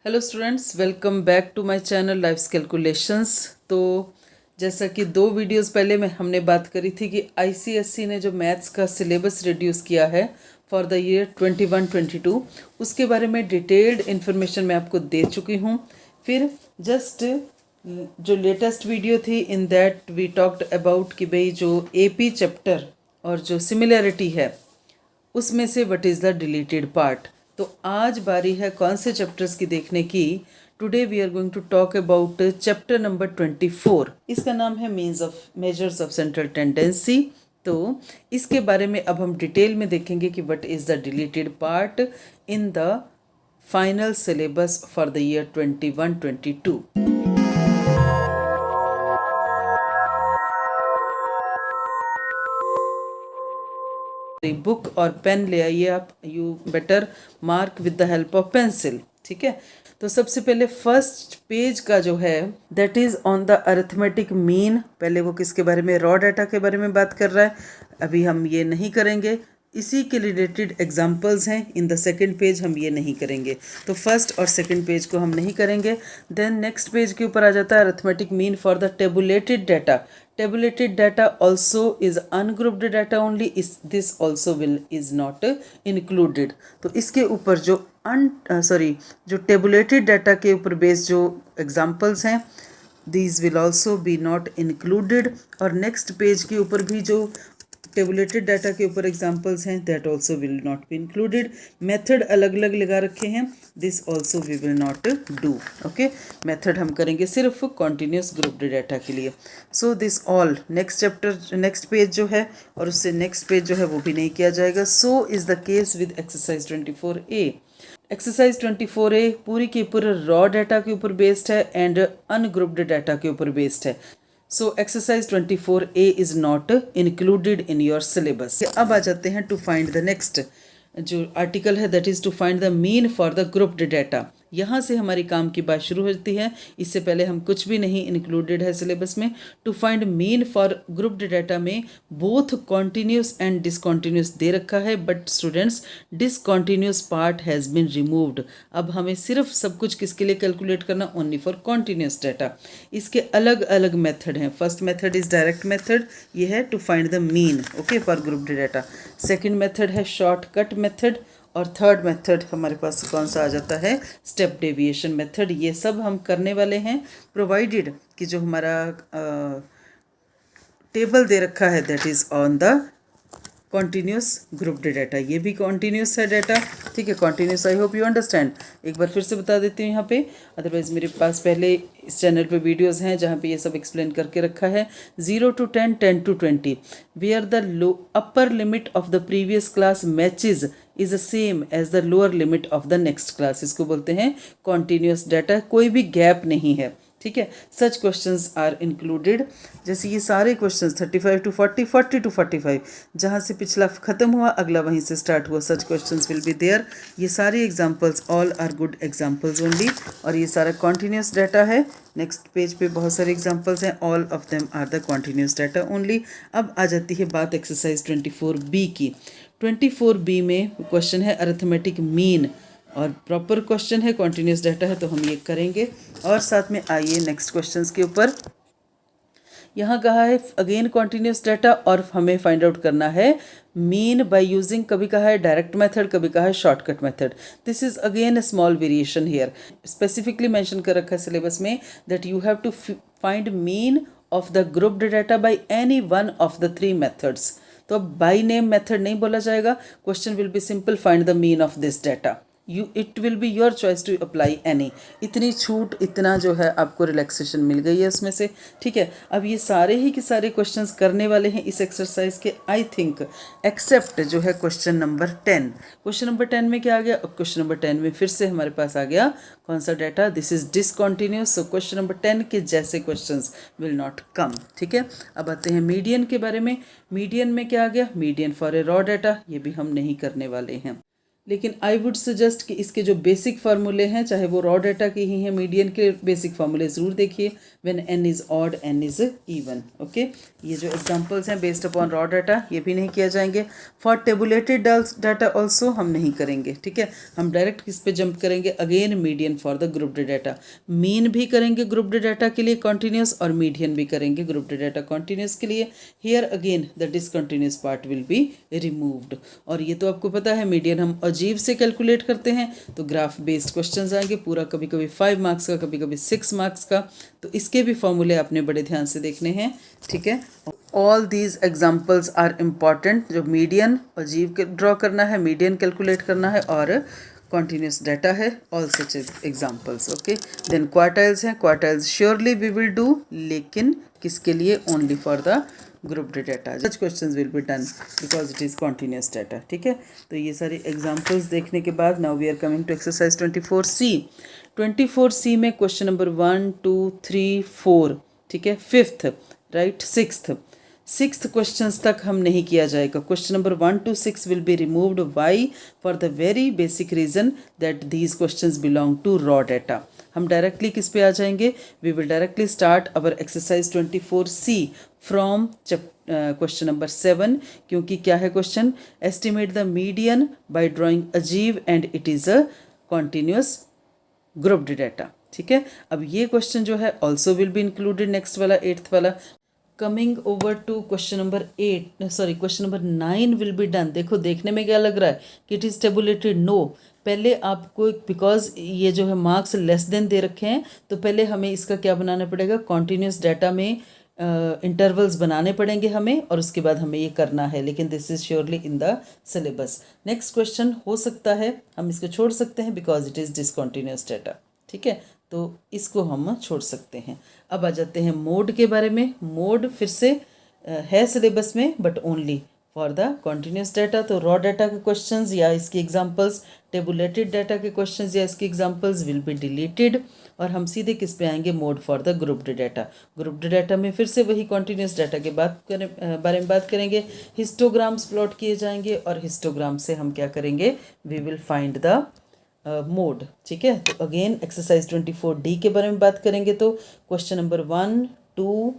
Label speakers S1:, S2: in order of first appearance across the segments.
S1: Hello students, welcome back to my channel life's calculations. तो जैसा कि 2 वीडियोस पहले में हमने बात करी थी कि आईसीएसई ने जो मैथ्स का सिलेबस रिड्यूस किया है फॉर द ईयर 21-22, उसके बारे में डिटेल्ड इन्फॉर्मेशन मैं आपको दे चुकी हूँ। फिर जस्ट जो लेटेस्ट वीडियो थी, in that we talked about कि भाई जो एपी चैप्टर और जो सिमिलैरिटी है उसमें से what is the deleted part. तो आज बारी है कौन से चैप्टर्स की देखने की। Today we are going to talk about chapter number 24। इसका नाम है मेजर्स ऑफ सेंट्रल टेंडेंसी। तो इसके बारे में अब हम डिटेल में देखेंगे कि what is the deleted part in the final syllabus for the year 21-22। Book और पेन ले आइए आप। You better mark with the help of pencil. ठीक है, तो सबसे पहले फर्स्ट पेज का जो है that is on the arithmetic mean. पहले वो किसके बारे में, रॉ डाटा के बारे में बात कर रहा है। अभी हम ये नहीं करेंगे, इसी के रिलेटेड एग्जाम्पल्स हैं। इन द सेकेंड पेज हम ये नहीं करेंगे, तो फर्स्ट और सेकेंड पेज को हम नहीं करेंगे। देन नेक्स्ट पेज के ऊपर आ जाता है arithmetic mean for the tabulated data. Tabulated data also is ungrouped data only, is this also will is not included। तो इसके ऊपर जो जो टेबुलेटेड डाटा के ऊपर बेस्ड जो एग्जाम्पल्स हैं, these will also be not included। और नेक्स्ट पेज के ऊपर भी जो टेबुलेटेड डाटा के ऊपर एग्जाम्पल्स हैं, that also will not be included. Method अलग अलग लगा रखे हैं, this also we will not do. Okay, method हम करेंगे सिर्फ कॉन्टीन्यूस ग्रुप्ड डाटा के लिए। So this all next chapter, next page जो है और उससे नेक्स्ट पेज जो है वो भी नहीं किया जाएगा। So is the case with exercise 24A। Exercise 24A पूरी की पूरी रॉ डाटा के ऊपर बेस्ड है एंड अनग्रुप्ड डाटा के ऊपर बेस्ड है। So exercise 24A is not included in your syllabus. अब आ जाते हैं टू फाइंड द नेक्स्ट जो आर्टिकल है, that is to find the mean for the grouped data. यहाँ से हमारी काम की बात शुरू होती है। इससे पहले हम कुछ भी नहीं इंक्लूडेड है सिलेबस में। To find mean for grouped data में बोथ कॉन्टीन्यूस एंड डिसकॉन्टीन्यूस दे रखा है, but students discontinuous part has been removed. अब हमें सिर्फ सब कुछ किसके लिए कैलकुलेट करना, ओनली फॉर कॉन्टीन्यूस डाटा। इसके अलग अलग मेथड हैं। First method is direct method, ये है to find the mean okay for grouped data. Second method है शॉर्टकट मेथड, और थर्ड मेथड हमारे पास कौन सा आ जाता है, स्टेप डेविएशन मेथड। ये सब हम करने वाले हैं प्रोवाइडेड कि जो हमारा टेबल दे रखा है that is on the continuous grouped data. ये भी कॉन्टीन्यूस है डाटा, ठीक है, continuous. I hope you understand. एक बार फिर से बता देती हूँ यहाँ पे, अदरवाइज़ मेरे पास पहले इस चैनल पे वीडियोस हैं जहाँ पे ये सब एक्सप्लेन करके रखा है। 0 to 10, 10 to 20, where the upper limit of the previous class matches is the same as the lower limit of the next class. इसको बोलते हैं कॉन्टीन्यूस डाटा, कोई भी गैप नहीं है, ठीक है। सच क्वेश्चंस आर इंक्लूडेड, जैसे ये सारे क्वेश्चंस 35 to 40, 40 to 45, जहाँ से पिछला ख़त्म हुआ अगला वहीं से स्टार्ट हुआ, such questions will be there. ये सारे examples all are good examples only, और ये सारा कॉन्टीन्यूस डाटा है। नेक्स्ट पेज पे बहुत सारे एग्जांपल्स हैं, all of them are the continuous data only. अब आ जाती है बात एक्सरसाइज 24B की। 24B में क्वेश्चन है अरिथमेटिक मीन, और प्रॉपर क्वेश्चन है, कॉन्टीन्यूस डाटा है, तो हम ये करेंगे। और साथ में आइए नेक्स्ट क्वेश्चंस के ऊपर। यहाँ कहा है अगेन कॉन्टीन्यूस डाटा, और हमें फाइंड आउट करना है मीन बाय यूजिंग, कभी कहा है डायरेक्ट मेथड, कभी कहा है shortcut method. This is again a small variation here. Specifically mention कर रखा है सिलेबस में that you have to find mean of the grouped data by any one of the 3 methods. तो अब बाय नेम मेथड नहीं बोला जाएगा, question will be simple, find the mean of this data. It will be your choice to apply any. इतनी छूट, इतना जो है आपको रिलैक्सेशन मिल गई है उसमें से, ठीक है। अब ये सारे ही के सारे क्वेश्चंस करने वाले हैं इस एक्सरसाइज के, आई थिंक, एक्सेप्ट जो है क्वेश्चन नंबर 10। क्वेश्चन नंबर 10 में क्या आ गया, क्वेश्चन नंबर 10 में फिर से हमारे पास आ गया कौन सा data, this is discontinuous. So question number 10 के जैसे क्वेश्चंस विल नॉट कम, ठीक है। अब आते हैं मीडियन के बारे में। मीडियन में क्या आ गया, median for a raw data, ये भी हम नहीं करने वाले हैं। लेकिन आई वुड सजेस्ट कि इसके जो बेसिक फार्मूले हैं, चाहे वो रॉ डाटा के ही हैं, मीडियन के बेसिक फार्मूले ज़रूर देखिए। When n is odd n is even. Okay, ये जो एग्जांपल्स हैं बेस्ड अपॉन रॉ डाटा, ये भी नहीं किया जाएंगे। फॉर टेबुलेटेड डाटा ऑल्सो हम नहीं करेंगे, ठीक है। हम डायरेक्ट किस पे जंप करेंगे, again median for the grouped data. Mean भी करेंगे ग्रुप्ड डाटा के लिए कॉन्टीन्यूस, और मीडियन भी करेंगे ग्रुप्ड डाटा कॉन्टीन्यूस के लिए। Here again the discontinuous part will be removed. और ये तो आपको पता है, मीडियन हम अजीब से कैलकुलेट करते हैं, तो ग्राफ बेस्ड क्वेश्चंस आएंगे, पूरा कभी कभी 5 मार्क्स का, कभी कभी 6 मार्क्स का। तो इसके भी फॉर्मूले आपने बड़े ध्यान से देखने हैं, ठीक है। All these examples are important. जो मीडियन अजीब ड्रॉ करना है, मीडियन कैलकुलेट करना है, और कॉन्टीन्यूस डाटा है, all such examples. Okay, then quartiles हैं। Quartiles surely we will do, लेकिन किसके लिए, only for the grouped data. Such questions will be done because it is continuous data, ठीक है। तो ये सारी एग्जांपल्स देखने के बाद now we are coming to exercise 24C। 24C में क्वेश्चन नंबर 1 2 3 4, ठीक है, 5th राइट, 6th क्वेश्चंस तक हम नहीं किया जाएगा। Question number 1 to 6 will be removed. Why? For the very basic reason that these questions belong to raw data. हम directly किस पे आ जाएंगे, we will directly start our exercise 24C from question number 7। क्योंकि क्या है question, estimate the median by drawing अजीब and it is a continuous grouped data, ठीक है। अब ये क्वेश्चन जो है also will be included, next वाला 8th वाला। Coming over to question number question number 9 will be done. देखो देखने में क्या लग रहा है कि इट इज़ टेबुलेटेड, नो। पहले आपको, बिकॉज ये जो है मार्क्स लेस देन दे रखे हैं, तो पहले हमें इसका क्या बनाना पड़ेगा, कॉन्टीन्यूस डाटा में इंटरवल्स बनाने पड़ेंगे हमें, और उसके बाद हमें ये करना है। लेकिन this is surely in the syllabus. Next question हो सकता है हम इसको छोड़ सकते हैं because it is discontinuous data, ठीक है, तो इसको हम छोड़ सकते हैं। अब आ जाते हैं मोड के बारे में। मोड फिर से है सिलेबस में, but only for the continuous data. तो रॉ डाटा के क्वेश्चंस या इसकी एग्जांपल्स, टेबुलेटेड डाटा के क्वेश्चंस या इसकी एग्जांपल्स विल बी डिलीटेड, और हम सीधे किस पे आएंगे, mode for the grouped data. Grouped data में फिर से वही कॉन्टीन्यूस डाटा के बारे में बात करेंगे। हिस्टोग्राम्स प्लॉट किए जाएंगे, और हिस्टोग्राम से हम क्या करेंगे, we will find the mode, ठीक है। तो अगेन एक्सरसाइज 24D के बारे में बात करेंगे, तो question number 1 2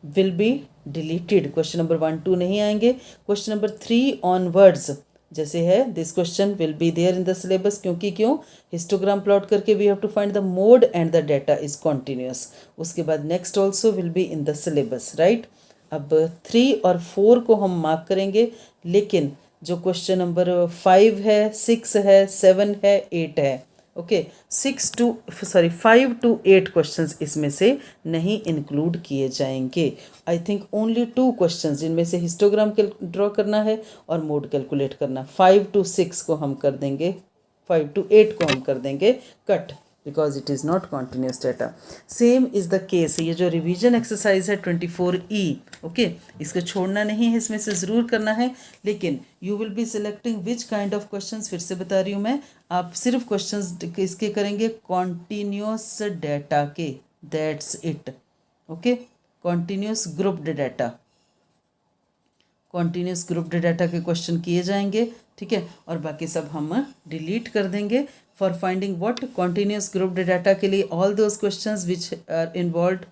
S1: will be deleted. Question number 1 2 नहीं आएंगे। क्वेश्चन नंबर 3 ऑनवर्ड्स जैसे है, this question will be there in the syllabus. क्यों हिस्टोग्राम प्लॉट करके we have to find the mode and the data is continuous. उसके बाद next also will be in the syllabus, right. अब 3 और 4 को हम मार्क करेंगे, लेकिन जो क्वेश्चन नंबर 5 है, 6 है, 7 है, 8 है, ओके, 5 to 8 क्वेश्चंस इसमें से नहीं इंक्लूड किए जाएंगे। आई थिंक ओनली 2 क्वेश्चंस, जिनमें से हिस्टोग्राम ड्रॉ करना है और मोड कैलकुलेट करना। 5 to 6 को हम कर देंगे, 5 to 8 को हम कर देंगे cut, because it is not continuous data. Same is the case, ये जो रिवीजन एक्सरसाइज है 24E, ओके, इसको छोड़ना नहीं है, इसमें से ज़रूर करना है। लेकिन you will be selecting which kind of questions, फिर से बता रही हूँ मैं, आप सिर्फ क्वेश्चंस किसके करेंगे, कॉन्टीन्यूस डाटा के, that's it, okay. Continuous grouped data, continuous grouped data के क्वेश्चन किए जाएंगे, ठीक है, और बाकी सब हम डिलीट कर देंगे। For finding what, continuous grouped data के लिए all those questions which are involved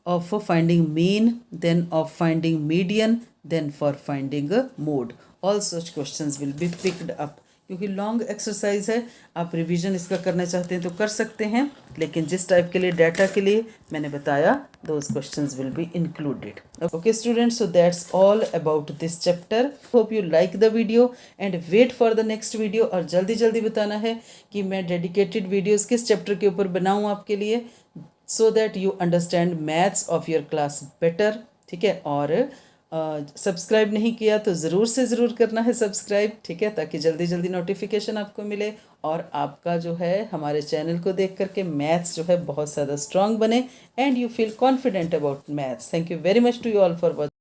S1: of finding mean, then of finding median, then for finding a mode. All such questions will be picked up. क्योंकि long exercise है, आप revision इसका करना चाहते हैं तो कर सकते हैं, लेकिन जिस टाइप के लिए डाटा के लिए मैंने बताया, those questions will be included. Okay students, so that's all about this chapter. Hope you like the video and wait for the next video. और जल्दी जल्दी बताना है कि मैं डेडिकेटेड वीडियोस किस चैप्टर के ऊपर बनाऊँ आपके लिए, so that you understand maths of your class better, ठीक है। और सब्सक्राइब नहीं किया तो ज़रूर से ज़रूर करना है सब्सक्राइब, ठीक है, ताकि जल्दी जल्दी नोटिफिकेशन आपको मिले, और आपका जो है हमारे चैनल को देख करके मैथ्स जो है बहुत ज़्यादा स्ट्रांग बने, and you feel confident about maths. Thank you very much to you all for watching.